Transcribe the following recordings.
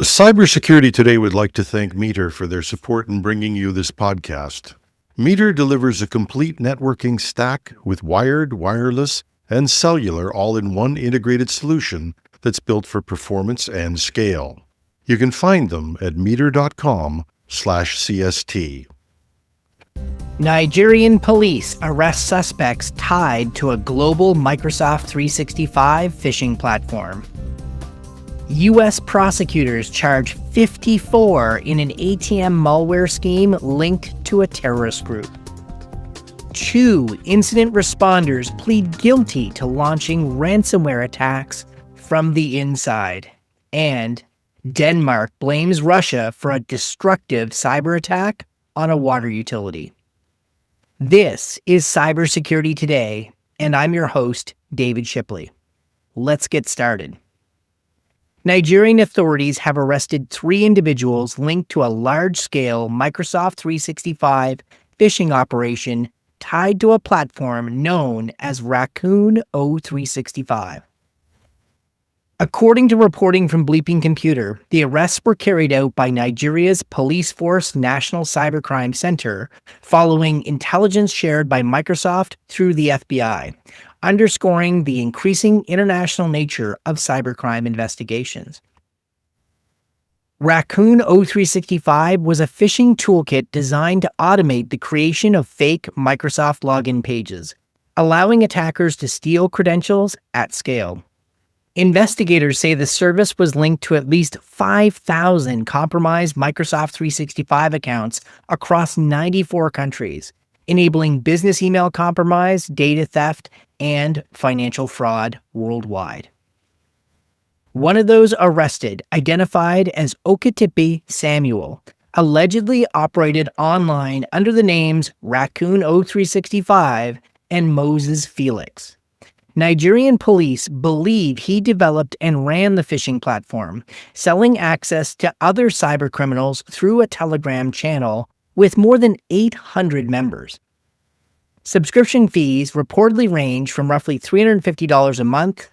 Cybersecurity Today would like to thank Meter for their support in bringing you this podcast. Meter delivers a complete networking stack with wired, wireless, and cellular all in one integrated solution that's built for performance and scale. You can find them at meter.com/CST. Nigerian police arrest suspects tied to a global Microsoft 365 phishing platform. U.S. prosecutors charge 54 in an ATM malware scheme linked to a terrorist group. 2 incident responders plead guilty to launching ransomware attacks from the inside. And Denmark blames Russia for a destructive cyber attack on a water utility. This is Cybersecurity Today, and I'm your host, David Shipley. Let's get started. Nigerian authorities have arrested 3 individuals linked to a large-scale Microsoft 365 phishing operation tied to a platform known as Raccoon O365. According to reporting from Bleeping Computer, the arrests were carried out by Nigeria's Police Force National Cybercrime Center following intelligence shared by Microsoft through the FBI, underscoring the increasing international nature of cybercrime investigations. Raccoon O365 was a phishing toolkit designed to automate the creation of fake Microsoft login pages, allowing attackers to steal credentials at scale. Investigators say the service was linked to at least 5,000 compromised Microsoft 365 accounts across 94 countries, enabling business email compromise, data theft, and financial fraud worldwide. One of those arrested, identified as Okitipi Samuel, allegedly operated online under the names Raccoon O365 and Moses Felix. Nigerian police believe he developed and ran the phishing platform, selling access to other cybercriminals through a Telegram channel with more than 800 members. Subscription fees reportedly range from roughly $350 a month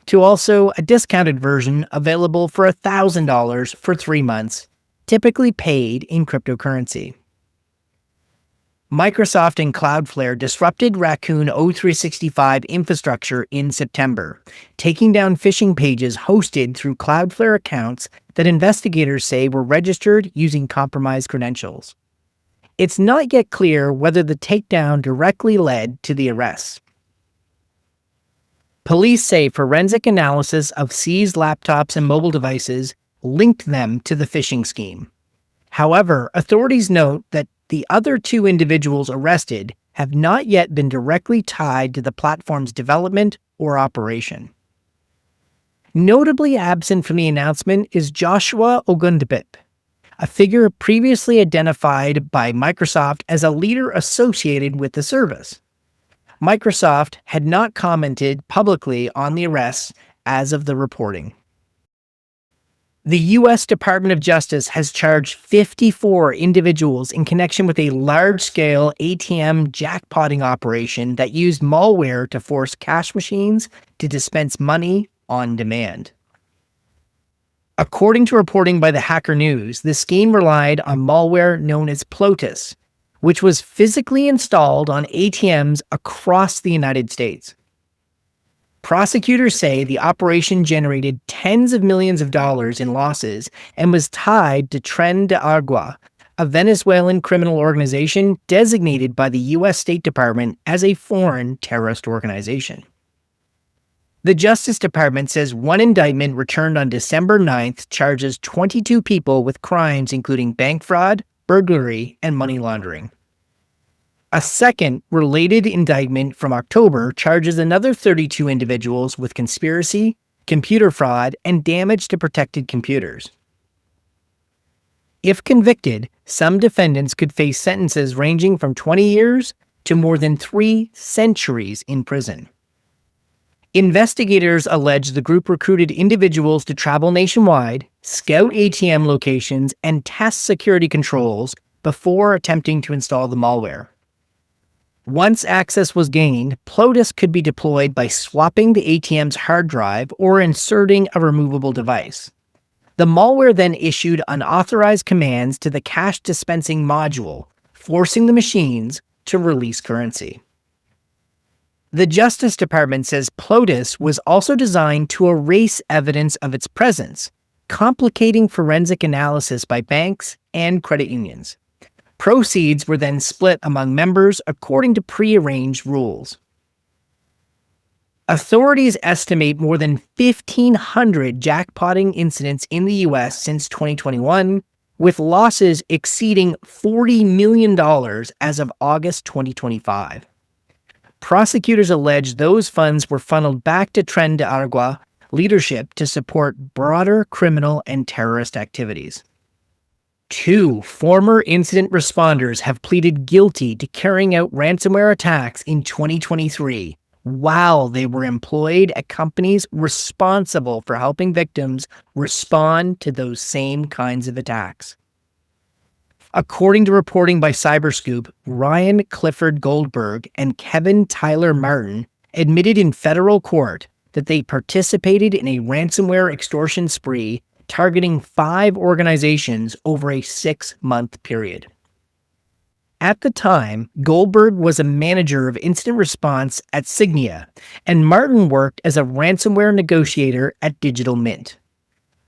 to also a discounted version available for $1,000 for 3 months, typically paid in cryptocurrency. Microsoft and Cloudflare disrupted Raccoon O365 infrastructure in September, taking down phishing pages hosted through Cloudflare accounts that investigators say were registered using compromised credentials. It's not yet clear whether the takedown directly led to the arrests. Police say forensic analysis of seized laptops and mobile devices linked them to the phishing scheme. However, authorities note that the other 2 individuals arrested have not yet been directly tied to the platform's development or operation. Notably absent from the announcement is Joshua Ogundepip, a figure previously identified by Microsoft as a leader associated with the service. Microsoft had not commented publicly on the arrests as of the reporting. The U.S. Department of Justice has charged 54 individuals in connection with a large-scale ATM jackpotting operation that used malware to force cash machines to dispense money on demand. According to reporting by the Hacker News, the scheme relied on malware known as Plotus, which was physically installed on ATMs across the United States. Prosecutors say the operation generated tens of millions of dollars in losses and was tied to Tren de Agua, a Venezuelan criminal organization designated by the U.S. State Department as a foreign terrorist organization. The Justice Department says one indictment returned on December 9th charges 22 people with crimes including bank fraud, burglary, and money laundering. A second related indictment from October charges another 32 individuals with conspiracy, computer fraud, and damage to protected computers. If convicted, some defendants could face sentences ranging from 20 years to more than 3 centuries in prison. Investigators allege the group recruited individuals to travel nationwide, scout ATM locations, and test security controls before attempting to install the malware. Once access was gained, Plotus could be deployed by swapping the ATM's hard drive or inserting a removable device. The malware then issued unauthorized commands to the cash dispensing module, forcing the machines to release currency. The Justice Department says Plotus was also designed to erase evidence of its presence, complicating forensic analysis by banks and credit unions. Proceeds were then split among members according to prearranged rules. Authorities estimate more than 1,500 jackpotting incidents in the U.S. since 2021, with losses exceeding $40 million as of August 2025. Prosecutors allege those funds were funneled back to Tren de Aragua leadership to support broader criminal and terrorist activities. 2 former incident responders have pleaded guilty to carrying out ransomware attacks in 2023 while they were employed at companies responsible for helping victims respond to those same kinds of attacks. According to reporting by Cyberscoop, Ryan Clifford Goldberg and Kevin Tyler Martin admitted in federal court that they participated in a ransomware extortion spree targeting 5 organizations over a 6-month period. At the time, Goldberg was a manager of incident response at Signia, and Martin worked as a ransomware negotiator at Digital Mint.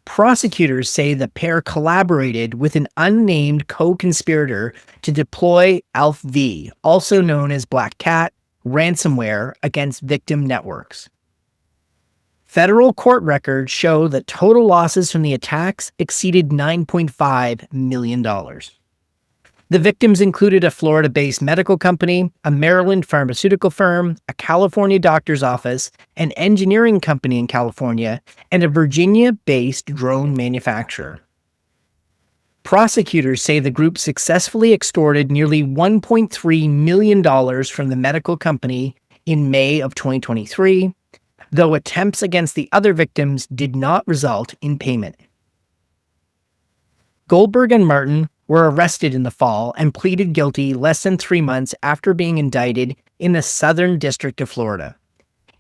Prosecutors say the pair collaborated with an unnamed co-conspirator to deploy ALF-V, also known as Black Cat, ransomware against victim networks. Federal court records show that total losses from the attacks exceeded $9.5 million. The victims included a Florida-based medical company, a Maryland pharmaceutical firm, a California doctor's office, an engineering company in California, and a Virginia-based drone manufacturer. Prosecutors say the group successfully extorted nearly $1.3 million from the medical company in May of 2023, though attempts against the other victims did not result in payment. Goldberg and Martin were arrested in the fall and pleaded guilty less than 3 months after being indicted in the Southern District of Florida.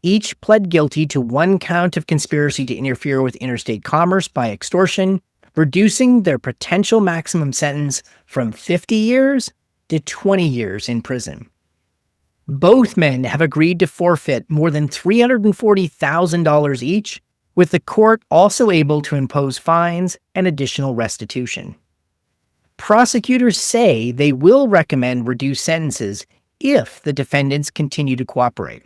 Each pled guilty to 1 count of conspiracy to interfere with interstate commerce by extortion, reducing their potential maximum sentence from 50 years to 20 years in prison. Both men have agreed to forfeit more than $340,000 each, with the court also able to impose fines and additional restitution. Prosecutors say they will recommend reduced sentences if the defendants continue to cooperate.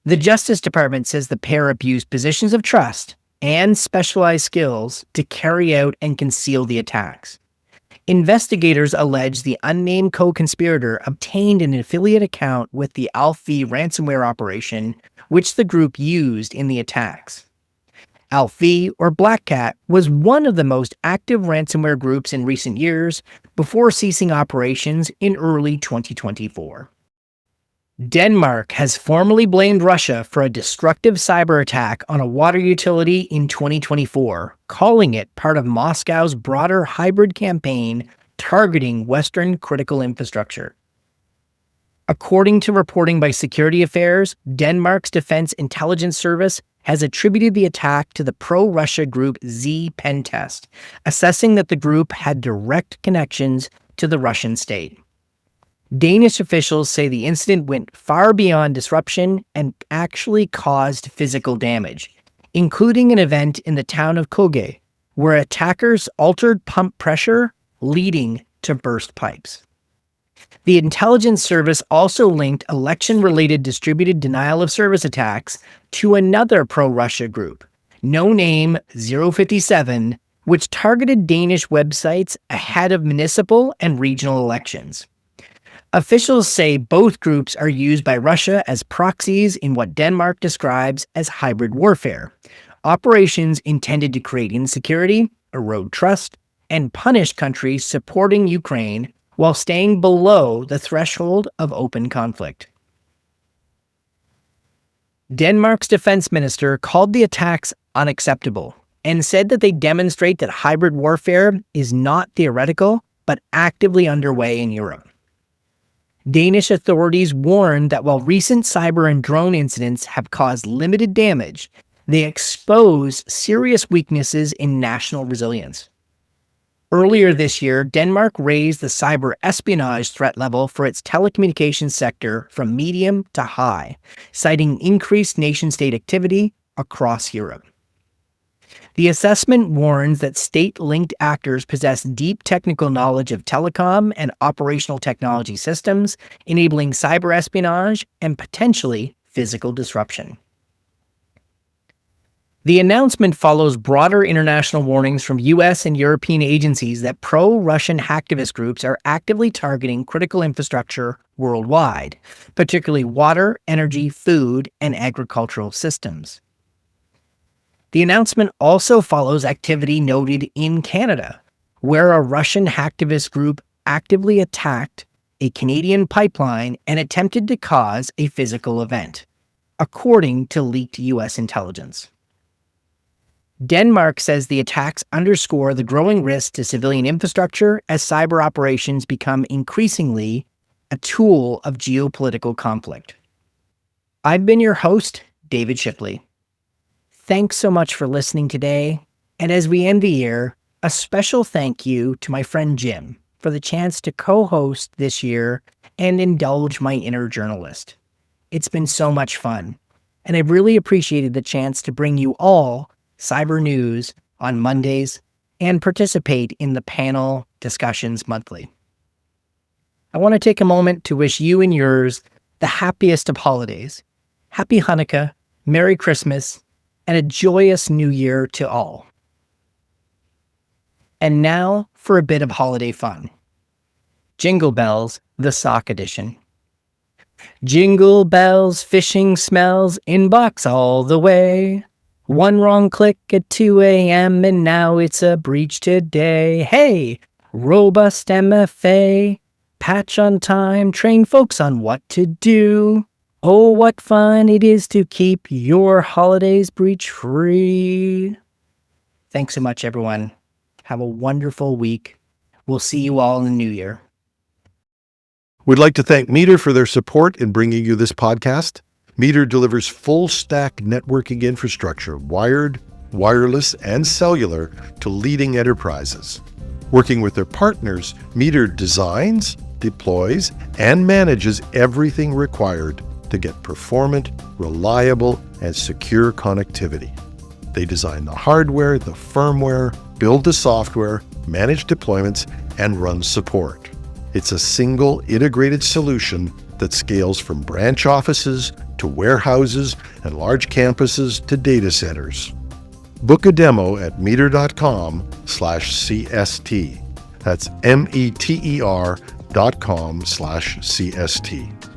The Justice Department says the pair abused positions of trust and specialized skills to carry out and conceal the attacks. Investigators allege the unnamed co-conspirator obtained an affiliate account with the ALF-V ransomware operation, which the group used in the attacks. ALF-V, or Black Cat, was one of the most active ransomware groups in recent years before ceasing operations in early 2024. Denmark has formally blamed Russia for a destructive cyber attack on a water utility in 2024, calling it part of Moscow's broader hybrid campaign targeting Western critical infrastructure. According to reporting by Security Affairs, Denmark's Defense Intelligence Service has attributed the attack to the pro-Russia group Z Pentest, assessing that the group had direct connections to the Russian state. Danish officials say the incident went far beyond disruption and actually caused physical damage, including an event in the town of Køge, where attackers altered pump pressure, leading to burst pipes. The intelligence service also linked election-related distributed denial-of-service attacks to another pro-Russia group, no name 057, which targeted Danish websites ahead of municipal and regional elections. Officials say both groups are used by Russia as proxies in what Denmark describes as hybrid warfare, operations intended to create insecurity, erode trust, and punish countries supporting Ukraine while staying below the threshold of open conflict. Denmark's defense minister called the attacks unacceptable and said that they demonstrate that hybrid warfare is not theoretical but actively underway in Europe. Danish authorities warned that while recent cyber and drone incidents have caused limited damage, they expose serious weaknesses in national resilience. Earlier this year, Denmark raised the cyber espionage threat level for its telecommunications sector from medium to high, citing increased nation-state activity across Europe. The assessment warns that state-linked actors possess deep technical knowledge of telecom and operational technology systems, enabling cyber espionage and potentially physical disruption. The announcement follows broader international warnings from U.S. and European agencies that pro-Russian hacktivist groups are actively targeting critical infrastructure worldwide, particularly water, energy, food, and agricultural systems. The announcement also follows activity noted in Canada, where a Russian hacktivist group actively attacked a Canadian pipeline and attempted to cause a physical event, according to leaked U.S. intelligence. Denmark says the attacks underscore the growing risk to civilian infrastructure as cyber operations become increasingly a tool of geopolitical conflict. I've been your host, David Shipley. Thanks so much for listening today, and as we end the year, a special thank you to my friend Jim for the chance to co-host this year and indulge my inner journalist. It's been so much fun, and I've really appreciated the chance to bring you all cyber news on Mondays and participate in the panel discussions monthly. I want to take a moment to wish you and yours the happiest of holidays. Happy Hanukkah, Merry Christmas, and a joyous New Year to all. And now for a bit of holiday fun. Jingle Bells, the Sock Edition. Jingle bells, phishing smells, inbox all the way. One wrong click at 2 a.m. and now it's a breach today. Hey, robust MFA, patch on time, train folks on what to do. Oh, what fun it is to keep your holidays breach free. Thanks so much, everyone. Have a wonderful week. We'll see you all in the new year. We'd like to thank Meter for their support in bringing you this podcast. Meter delivers full-stack networking infrastructure, wired, wireless, and cellular to leading enterprises. Working with their partners, Meter designs, deploys, and manages everything required to get performant, reliable, and secure connectivity. They design the hardware, the firmware, build the software, manage deployments, and run support. It's a single integrated solution that scales from branch offices to warehouses and large campuses to data centers. Book a demo at meter.com/CST. That's METER.com/CST.